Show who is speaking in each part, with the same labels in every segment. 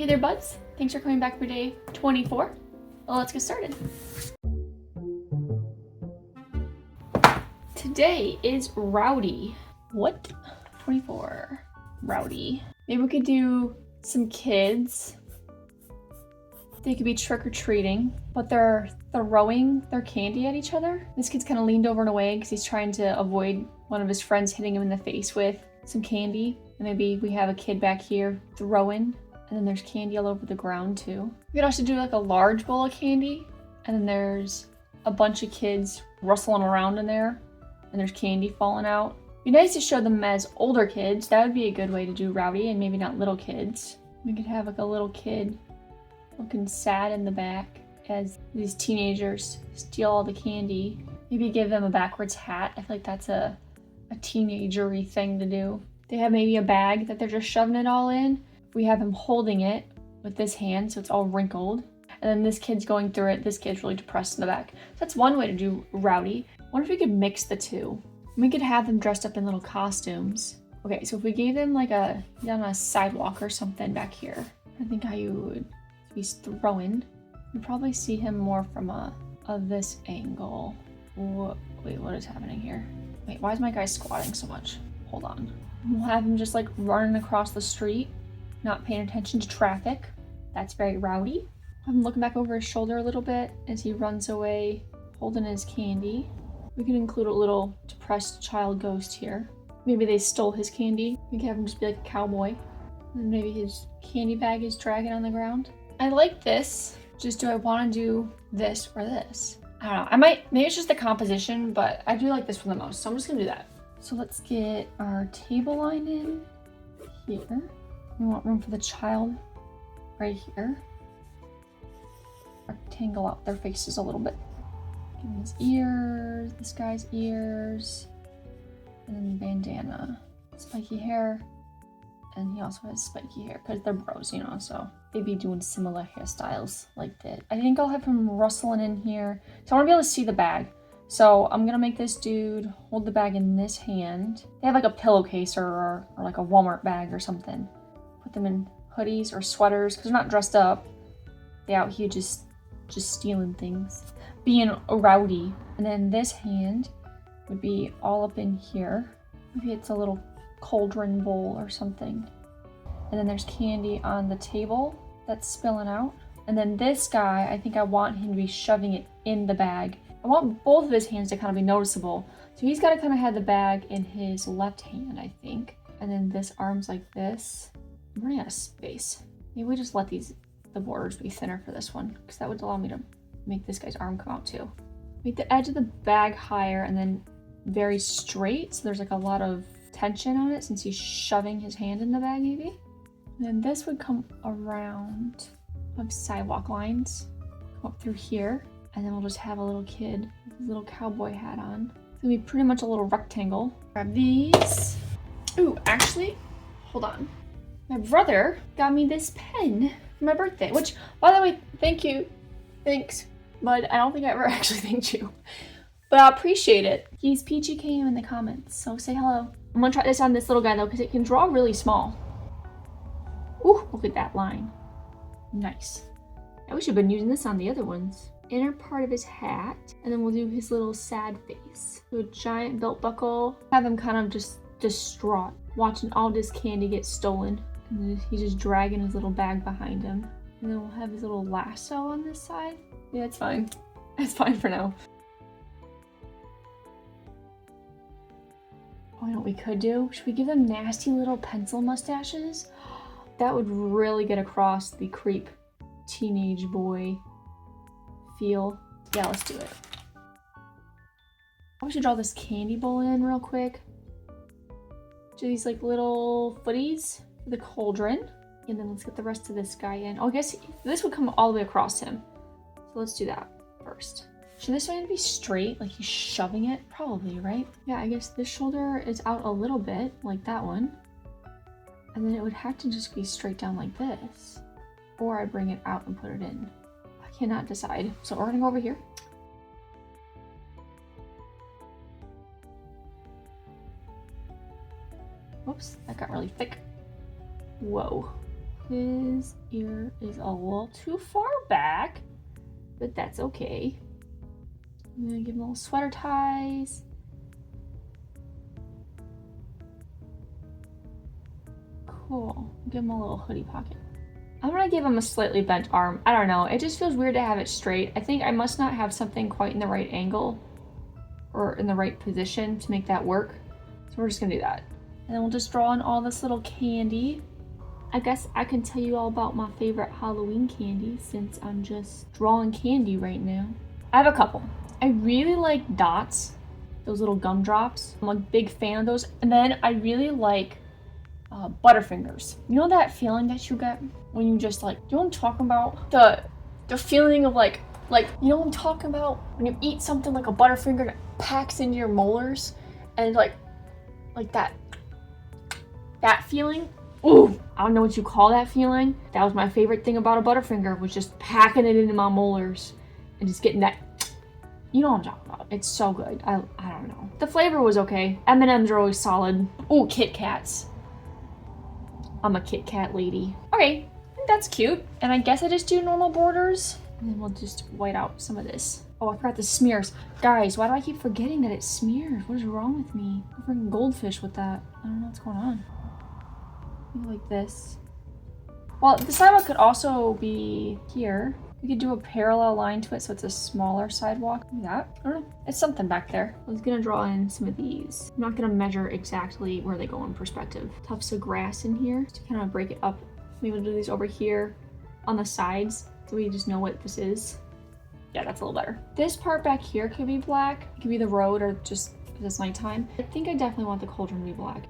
Speaker 1: Hey there, buds. Thanks for coming back for day 24. Well, let's get started. Today is Rowdy. What? 24. Rowdy. Maybe we could do some kids. They could be trick-or-treating, but they're throwing their candy at each other. This kid's kind of leaned over and away because he's trying to avoid one of his friends hitting him in the face with some candy. And maybe we have a kid back here throwing, and then there's candy all over the ground too. We could also do like a large bowl of candy, and then there's a bunch of kids rustling around in there, and there's candy falling out. It'd be nice to show them as older kids. That would be a good way to do Rowdy, and maybe not little kids. We could have like a little kid looking sad in the back as these teenagers steal all the candy. Maybe give them a backwards hat. I feel like that's a teenager-y thing to do. They have maybe a bag that they're just shoving it all in. We have him holding it with this hand, so it's all wrinkled. And then this kid's going through it. This kid's really depressed in the back. So that's one way to do Rowdy. I wonder if we could mix the two. We could have them dressed up in little costumes. Okay, so if we gave them like on a sidewalk or something back here, I think how you would. He's throwing. You probably see him more from this angle. Wait, what is happening here? Wait, why is my guy squatting so much? Hold on. We'll have him just like running across the street, not paying attention to traffic. That's very Rowdy. Have him looking back over his shoulder a little bit as he runs away, holding his candy. We can include a little depressed child ghost here. Maybe they stole his candy. We can have him just be like a cowboy. And maybe his candy bag is dragging on the ground. I like this. Just do I want to do this or this? I don't know. Maybe it's just the composition, but I do like this one the most. So I'm just gonna do that. So let's get our table line in here. We want room for the child right here. Rectangle out their faces a little bit. Give him his ears, this guy's ears, and then bandana. Spiky hair. And he also has spiky hair because they're bros, you know, so they'd be doing similar hairstyles like that. I think I'll have him rustling in here. So I want to be able to see the bag. So I'm going to make this dude hold the bag in this hand. They have like a pillowcase or like a Walmart bag or something. Put them in hoodies or sweaters because they're not dressed up. They out here just stealing things. Being Rowdy. And then this hand would be all up in here. Maybe it's a little cauldron bowl or something. And then there's candy on the table that's spilling out. And then this guy, I think I want him to be shoving it in the bag. I want both of his hands to kind of be noticeable. So he's got to kind of have the bag in his left hand, I think. And then this arm's like this. I'm running out of space. Maybe we just let the borders be thinner for this one, because that would allow me to make this guy's arm come out too. Make the edge of the bag higher and then very straight, so there's like a lot of tension on it since he's shoving his hand in the bag maybe. And then this would come around of sidewalk lines, come up through here, and then we'll just have a little kid with his little cowboy hat on. It's gonna be pretty much a little rectangle. Grab these. Ooh, actually, hold on. My brother got me this pen for my birthday, which, by the way, thank you. Thanks, bud. I don't think I ever actually thanked you, but I appreciate it. He's Peachy came in the comments, so say hello. I'm gonna try this on this little guy though, because it can draw really small. Ooh, look at that line. Nice. I wish I'd been using this on the other ones. Inner part of his hat, and then we'll do his little sad face. Do a giant belt buckle. Have him kind of just distraught, watching all this candy get stolen. And then he's just dragging his little bag behind him. And then we'll have his little lasso on this side. Yeah, it's fine. It's fine for now. Oh, you know what we could do? Should we give them nasty little pencil mustaches? That would really get across the creep teenage boy feel. Yeah, let's do it. We should draw this candy bowl in real quick. Do these like little footies for the cauldron. And then let's get the rest of this guy in. Oh, I guess this would come all the way across him. So let's do that first. Should this one be straight, like he's shoving it? Probably, right? Yeah, I guess this shoulder is out a little bit, like that one. And then it would have to just be straight down like this. Or I bring it out and put it in. I cannot decide. So we're gonna go over here. Whoops, that got really thick. Whoa. His ear is a little too far back, but that's okay. I'm gonna give him little sweater ties. Cool. Give him a little hoodie pocket. I'm gonna give him a slightly bent arm. I don't know. It just feels weird to have it straight. I think I must not have something quite in the right angle or in the right position to make that work. So we're just gonna do that. And then we'll just draw in all this little candy. I guess I can tell you all about my favorite Halloween candy since I'm just drawing candy right now. I have a couple. I really like dots, those little gumdrops. I'm a big fan of those. And then I really like Butterfingers. You know that feeling that you get when you just like, you know what I'm talking about? The feeling of like, you know what I'm talking about? When you eat something like a Butterfinger that packs into your molars and like that feeling. Ooh, I don't know what you call that feeling. That was my favorite thing about a Butterfinger, was just packing it into my molars and just getting that, you know what I'm talking about. It's so good. I don't know. The flavor was okay. M&M's are always solid. Ooh, Kit Kats. I'm a Kit Kat lady. Okay, I think that's cute. And I guess I just do normal borders. And then we'll just white out some of this. Oh, I forgot the smears. Guys, why do I keep forgetting that it smears? What is wrong with me? I'm freaking goldfish with that. I don't know what's going on. Like this. Well, the sidewalk could also be here. We could do a parallel line to it so it's a smaller sidewalk. Like that. I don't know. It's something back there. I was gonna draw in some of these. I'm not gonna measure exactly where they go in perspective. Tufts of grass in here to kind of break it up. Maybe we'll do these over here on the sides so we just know what this is. Yeah, that's a little better. This part back here could be black. It could be the road or just because it's nighttime. I think I definitely want the cauldron to be black.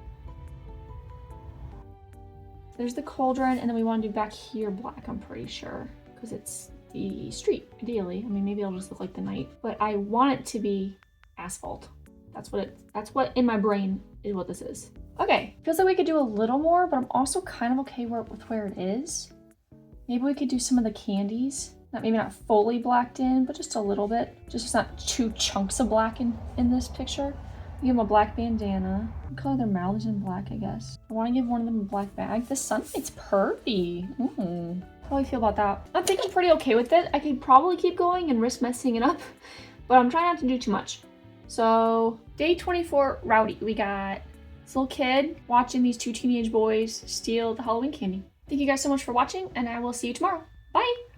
Speaker 1: There's the cauldron, and then we want to do back here black, I'm pretty sure, because it's the street, ideally. I mean, maybe it'll just look like the night, but I want it to be asphalt. That's what in my brain is what this is. Okay, feels like we could do a little more, but I'm also kind of okay with where it is. Maybe we could do some of the candies. Maybe not fully blacked in, but just a little bit. Just it's not 2 chunks of black in this picture. Give them a black bandana. What color their mouths in black, I guess. I want to give one of them a black bag. The sunlight's pretty. How do I feel about that? I think I'm pretty okay with it. I could probably keep going and risk messing it up, but I'm trying not to do too much. So, day 24, Rowdy. We got this little kid watching these 2 teenage boys steal the Halloween candy. Thank you guys so much for watching, and I will see you tomorrow. Bye!